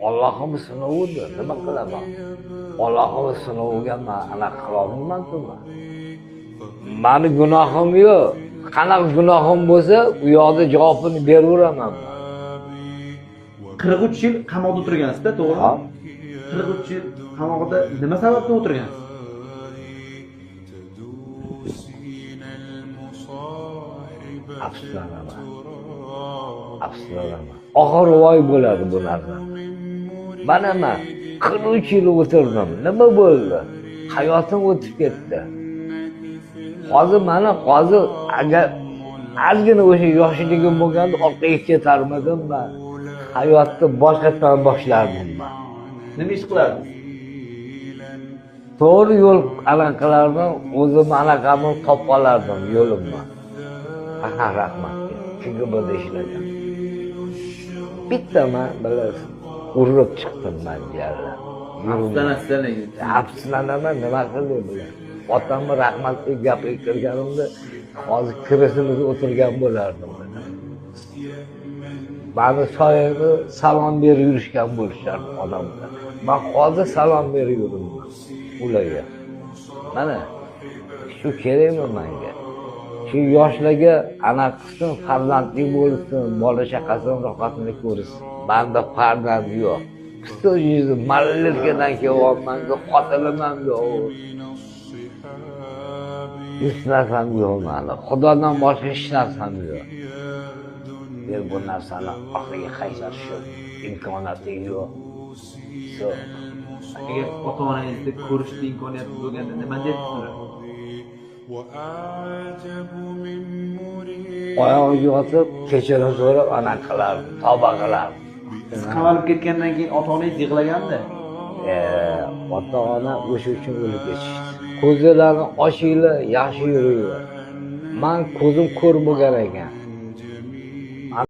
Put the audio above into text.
Allohimiz sinovidir, nima qilaman? Allohimiz sinoviga men anaqa qila olmayman-ku. Mani gunohim yo'q. Qanaqa gunohim bo'lsa, u yoqda javobini beraveraman. 43 yil qamoqda o'tirgansiz-da, to'g'rimi? 43 yil qamoqda nima sababdan o'tirgansiz? Afsuslanaman. Oxiri voy bo'ladi bu narsa. Mana men 43 yil o'tirdim. Nima bo'ldi? Hayotim o'tib ketdi. Hozir agar ozgina o'sha yoshligim bo'lganda orqaga ketarmidim men. Hayotni boshqatdan boshlardim men. Nima ish qilardingiz? To'g'ri yo'l qilardim, o'zim anaqamni topib olardim yo'limni. Rahmat. Chunki bunda ishlagan. Bitta men bilasiz, urib chiqdim men jalla. Afsuslanaman, nima qildim bular. Otamni rahmatli gapiga kirganimda hozir kirasimizga o'tirgan bo'lardim. Ba'zi soyada salom berib yurishgan bo'lishardi odamlar. Men hozir salom berib yuraman ularga. Mana shu kerakmi menga? Shu yoshlarga anaqa qilsin, farzandli bo'lsin, bola chaqasini rohatini ko'rsin. Menda farzand yo'q. Qisqa yuzi mallargadan kelyapman, xotinim ham yo'q. Hech narsam yo'q mani. Xudodan boshqa hech narsam yo'q. Bu narsani oxiriga qaysar shu imkoniyati yo'q. Agar ota-onangizni ko'rishni imkoniyati bo'lganda nima debsiz? Oyog'iga yotib, kechirim so'rab anaqa qilardim, tavba qilardim. Siz qamalib ketgandan keyin ota-onangiz yig'laganda? Ota-ona o'sha uchun o'lib ketishdi. Ko'zlarini ochinglar, yaxshi yuringlar. Men ko'zim ko'r bo'lgan ekan.